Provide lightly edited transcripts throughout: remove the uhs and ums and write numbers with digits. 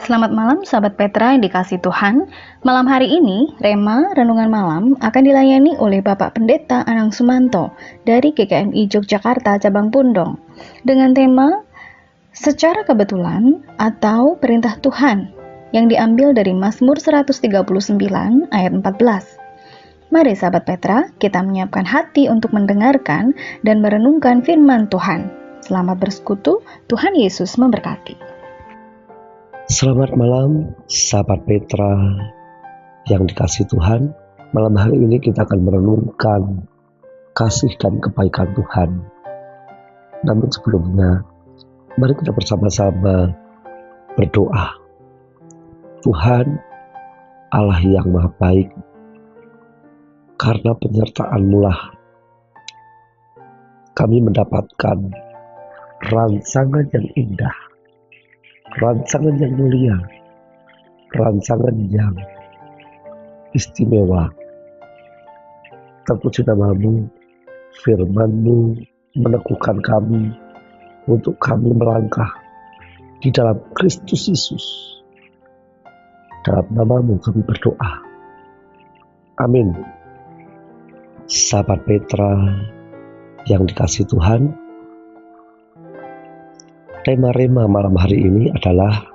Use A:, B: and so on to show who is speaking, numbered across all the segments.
A: Selamat malam sahabat Petra yang dikasih Tuhan. Malam hari ini, Rema Renungan Malam akan dilayani oleh Bapak Pendeta Anang Sumanto dari GKMI Yogyakarta Cabang Pundong dengan tema Secara Kebetulan atau Perintah Tuhan yang diambil dari Mazmur 139 ayat 14. Mari sahabat Petra, kita menyiapkan hati untuk mendengarkan dan merenungkan firman Tuhan. Selamat bersekutu, Tuhan Yesus memberkati.
B: Selamat malam, sahabat Petra yang dikasih Tuhan. Malam hari ini kita akan merenungkan kasih dan kebaikan Tuhan. Namun sebelumnya, mari kita bersama-sama berdoa. Tuhan, Allah yang Maha Baik, karena penyertaan-Mu lah kami mendapatkan rancangan yang indah, rancangan yang mulia, rancangan yang istimewa. Terpuji nama-Mu, firman-Mu meneguhkan kami untuk kami melangkah di dalam Kristus Yesus. Dalam nama-Mu kami berdoa. Amin. Sahabat Petra yang dikasih Tuhan, tema Rema malam hari ini adalah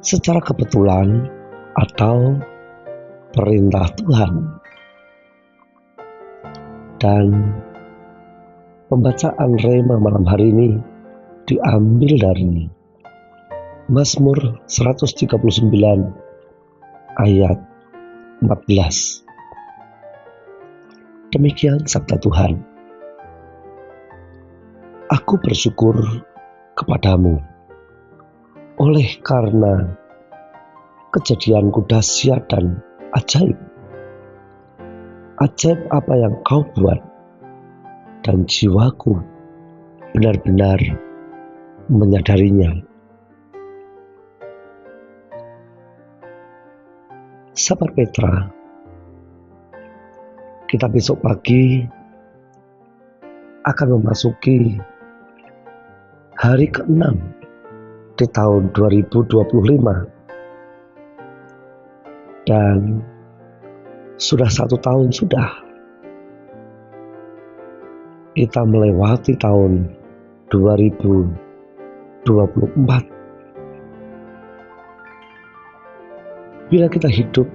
B: secara kebetulan atau perintah Tuhan. Dan pembacaan Rema malam hari ini diambil dari Mazmur 139 ayat 14. Demikian sabda Tuhan. Aku bersyukur kepadamu oleh karena kejadianku dahsyat dan ajaib. Ajaib apa yang kau buat, dan jiwaku benar-benar menyadarinya. Sahabat Petra, kita besok pagi akan memasuki hari ke-6 di tahun 2025. Dan sudah 1 tahun sudah kita melewati tahun 2024. Bila kita hidup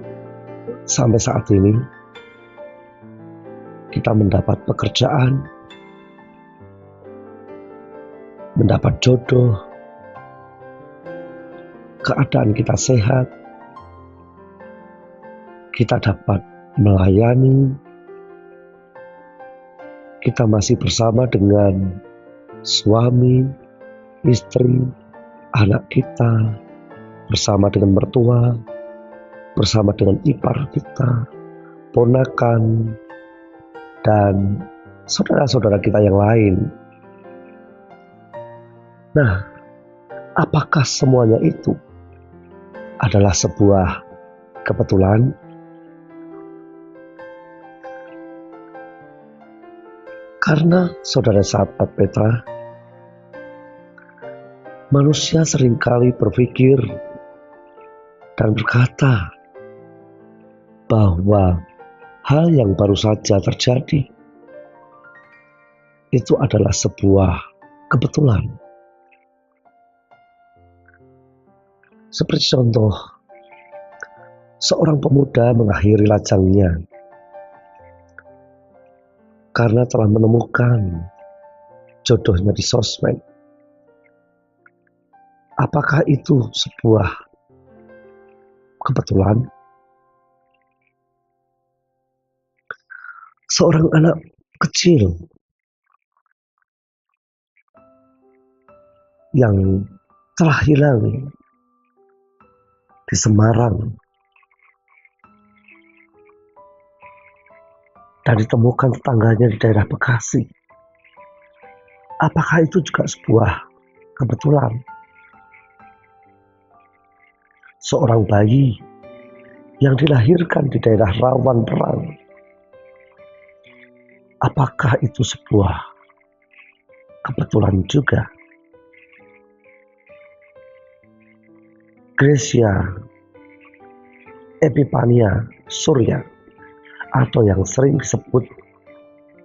B: sampai saat ini, kita mendapat pekerjaan, mendapat jodoh, keadaan kita sehat, kita dapat melayani, kita masih bersama dengan suami, istri, anak kita, bersama dengan mertua, bersama dengan ipar kita, ponakan, dan saudara-saudara kita yang lain. Nah, apakah semuanya itu adalah sebuah kebetulan? Karena saudara sahabat Petra, manusia seringkali berpikir dan berkata bahwa hal yang baru saja terjadi itu adalah sebuah kebetulan. Seperti contoh, seorang pemuda mengakhiri lajangnya karena telah menemukan jodohnya di sosmed. Apakah itu sebuah kebetulan? Seorang anak kecil yang telah hilang di Semarang dan ditemukan tetangganya di daerah Bekasi. Apakah itu juga sebuah kebetulan? Seorang bayi yang dilahirkan di daerah rawan perang. Apakah itu sebuah kebetulan juga? Gracia Epifania Surya, atau yang sering disebut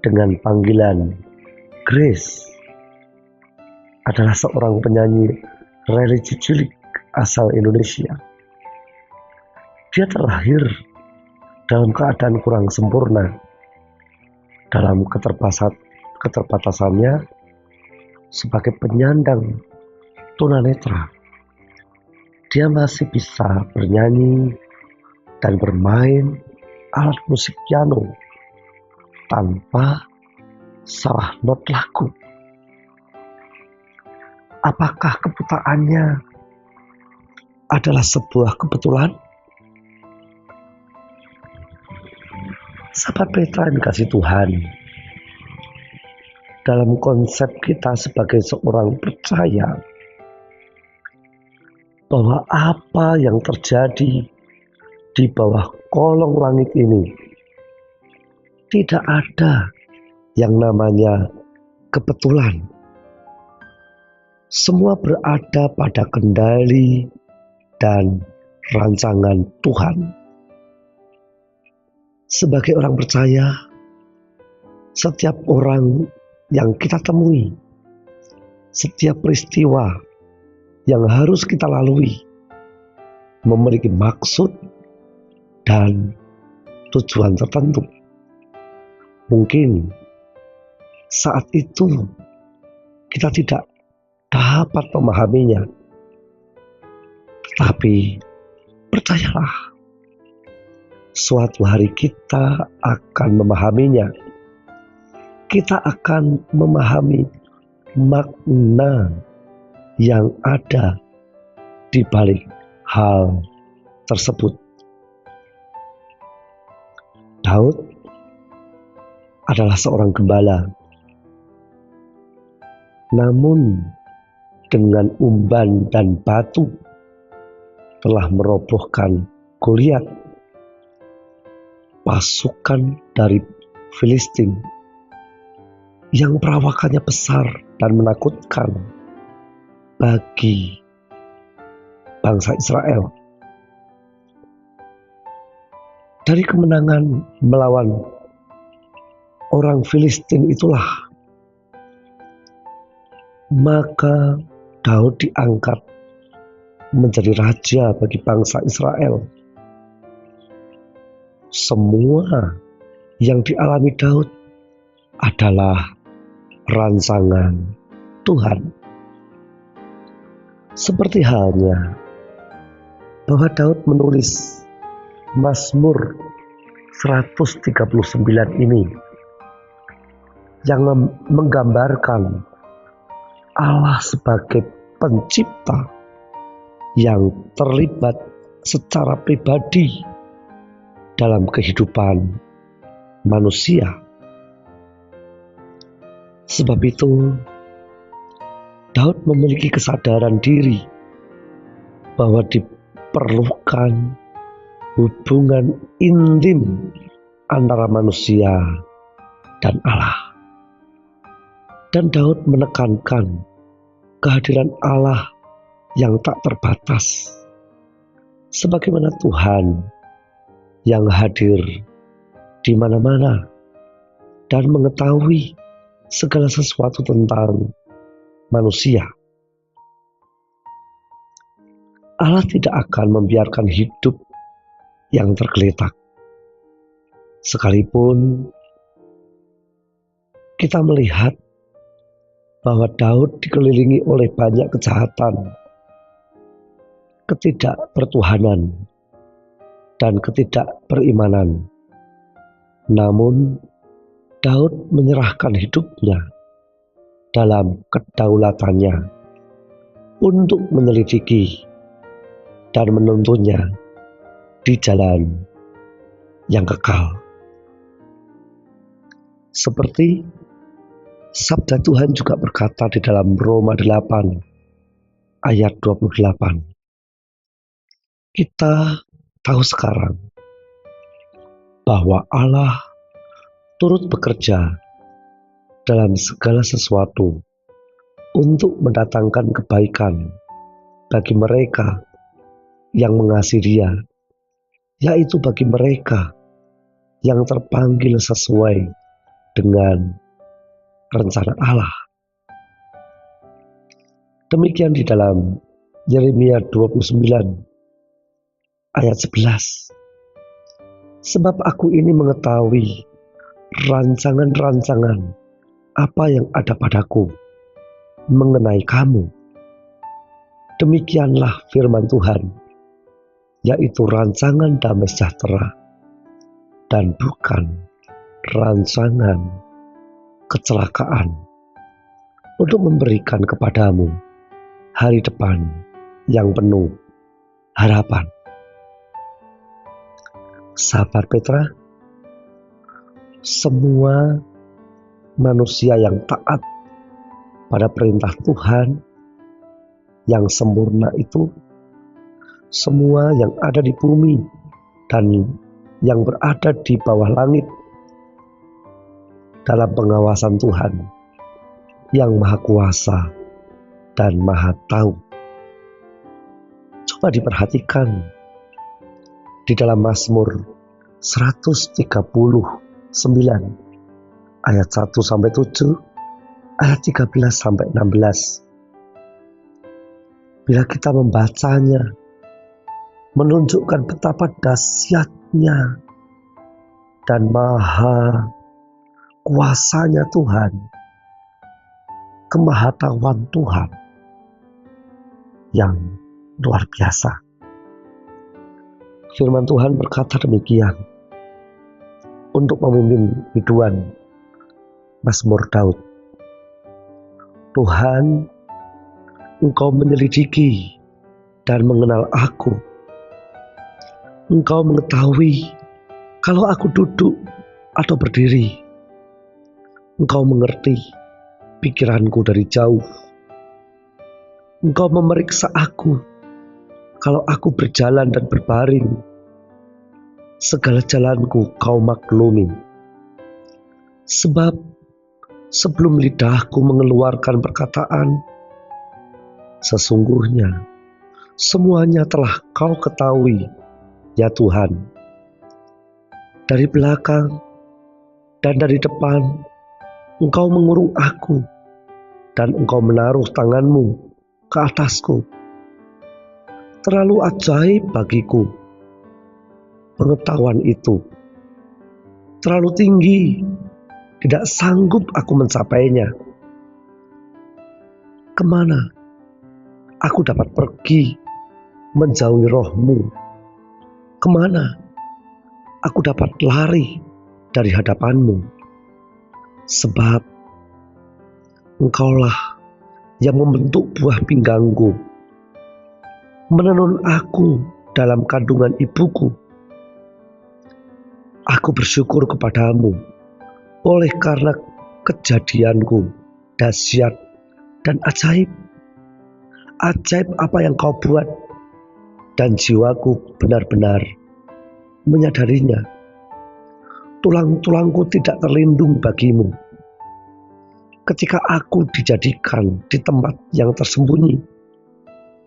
B: dengan panggilan Grace, adalah seorang penyanyi religi cilik asal Indonesia. Dia terlahir dalam keadaan kurang sempurna. Dalam keterbatasannya sebagai penyandang tunanetra, dia masih bisa bernyanyi dan bermain alat musik piano tanpa salah not lagu. Apakah kebutaannya adalah sebuah kebetulan? Sahabat Petra yang dikasih Tuhan, dalam konsep kita sebagai seorang percaya bahwa apa yang terjadi di bawah kolong langit ini tidak ada yang namanya kebetulan. Semua berada pada kendali dan rancangan Tuhan. Sebagai orang percaya, setiap orang yang kita temui, setiap peristiwa yang harus kita lalui memiliki maksud dan tujuan tertentu. Mungkin saat itu kita tidak dapat memahaminya, tetapi percayalah, suatu hari kita akan memahaminya. Kita akan memahami makna yang ada di balik hal tersebut. Daud adalah seorang gembala, namun dengan umban dan batu telah merobohkan Goliat, pasukan dari Filistin yang perawakannya besar dan menakutkan bagi bangsa Israel. Dari kemenangan melawan orang Filistin itulah maka Daud diangkat menjadi raja bagi bangsa Israel. Semua yang dialami Daud adalah rancangan Tuhan. Seperti halnya bahwa Daud menulis Mazmur 139 ini yang menggambarkan Allah sebagai pencipta yang terlibat secara pribadi dalam kehidupan manusia. Sebab itu, Daud memiliki kesadaran diri bahwa diperlukan hubungan intim antara manusia dan Allah. Dan Daud menekankan kehadiran Allah yang tak terbatas, sebagaimana Tuhan yang hadir di mana-mana dan mengetahui segala sesuatu tentang manusia. Allah tidak akan membiarkan hidup yang tergeletak. Sekalipun kita melihat bahwa Daud dikelilingi oleh banyak kejahatan, ketidakbertuhanan, dan ketidakberimanan. Namun, Daud menyerahkan hidupnya dalam kedaulatannya untuk menyelidiki dan menuntunnya di jalan yang kekal. Seperti sabda Tuhan juga berkata di dalam Roma 8 ayat 28. Kita tahu sekarang bahwa Allah turut bekerja dalam segala sesuatu untuk mendatangkan kebaikan bagi mereka yang mengasihi Dia, yaitu bagi mereka yang terpanggil sesuai dengan rencana Allah. Demikian di dalam Yeremia 29 ayat 11. Sebab aku ini mengetahui rancangan-rancangan apa yang ada padaku mengenai kamu. Demikianlah firman Tuhan, yaitu rancangan damai sejahtera dan bukan rancangan kecelakaan, untuk memberikan kepadamu hari depan yang penuh harapan. Sahabat Petra, semua manusia yang taat pada perintah Tuhan yang sempurna itu, semua yang ada di bumi dan yang berada di bawah langit dalam pengawasan Tuhan yang Maha Kuasa dan Maha Tahu. Coba diperhatikan di dalam Mazmur 139 ayat 1 sampai 7, ayat 13 sampai 16. Bila kita membacanya, menunjukkan betapa dahsyatnya dan maha kuasanya Tuhan, kemahatauan Tuhan yang luar biasa. Firman Tuhan berkata demikian untuk memimpin biduan Mazmur Daud. Tuhan, Engkau menyelidiki dan mengenal aku. Engkau mengetahui kalau aku duduk atau berdiri. Engkau mengerti pikiranku dari jauh. Engkau memeriksa aku kalau aku berjalan dan berbaring. Segala jalanku Kau maklumi. Sebab sebelum lidahku mengeluarkan perkataan, sesungguhnya semuanya telah Kau ketahui, ya Tuhan. Dari belakang dan dari depan Engkau mengurung aku, dan Engkau menaruh tangan-Mu ke atasku. Terlalu ajaib bagiku pengetahuan itu. Terlalu tinggi, tidak sanggup aku mencapainya. Kemana aku dapat pergi menjauhi Roh-Mu? Kemana aku dapat lari dari hadapan-Mu? Sebab Engkaulah yang membentuk buah pinggangku, menenun aku dalam kandungan ibuku. Aku bersyukur kepadamu oleh karena kejadianku dahsyat dan ajaib. Ajaib apa yang Kau buat, dan jiwaku benar-benar menyadarinya. Tulang-tulangku tidak terlindung bagimu. Ketika aku dijadikan di tempat yang tersembunyi,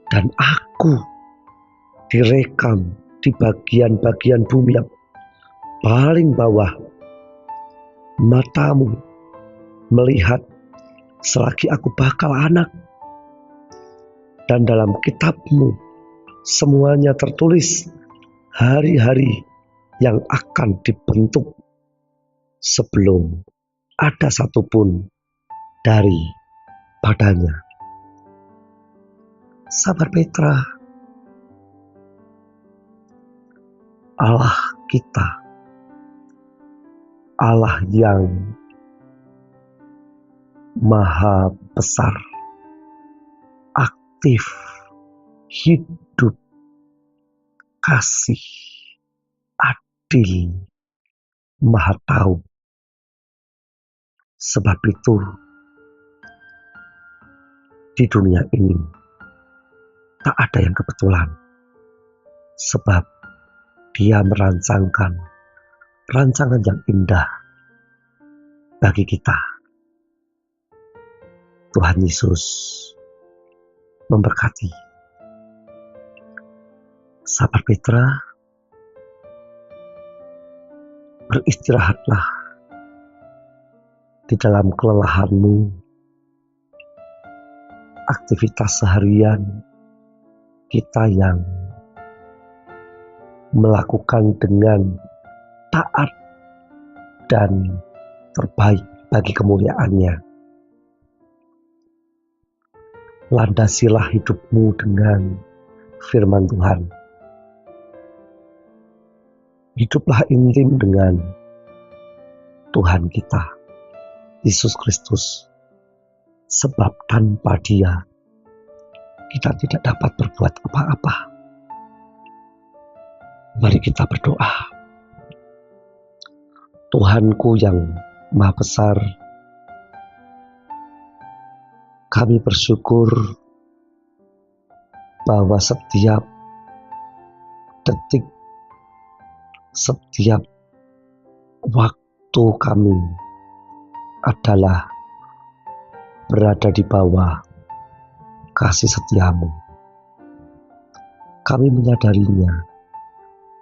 B: dan aku direkam di bagian-bagian bumi yang paling bawah, matamu melihat selagi aku bakal anak, dan dalam kitab-Mu semuanya tertulis hari-hari yang akan dibentuk sebelum ada satupun dari padanya. Sahabat Petra, Allah kita, Allah yang maha besar, aktif, hidup, kasih, adil, maha tahu. Sebab itu di dunia ini tak ada yang kebetulan, sebab Dia merancangkan rancangan yang indah bagi kita. Tuhan Yesus memberkati. Sahabat Petra, beristirahatlah di dalam kelelahanmu, aktivitas seharian kita yang melakukan dengan taat dan terbaik bagi kemuliaannya. Landasilah hidupmu dengan firman Tuhan. Hiduplah intim dengan Tuhan kita, Yesus Kristus. Sebab tanpa Dia, kita tidak dapat berbuat apa-apa. Mari kita berdoa. Tuhanku yang Maha Besar, kami bersyukur bahwa setiap detik, setiap waktu kami adalah berada di bawah kasih setiamu. Kami menyadarinya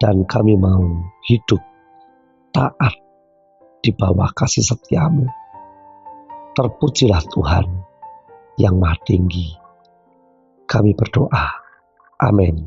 B: dan kami mau hidup taat di bawah kasih setiamu. Terpujilah Tuhan yang Maha Tinggi. Kami berdoa. Amin.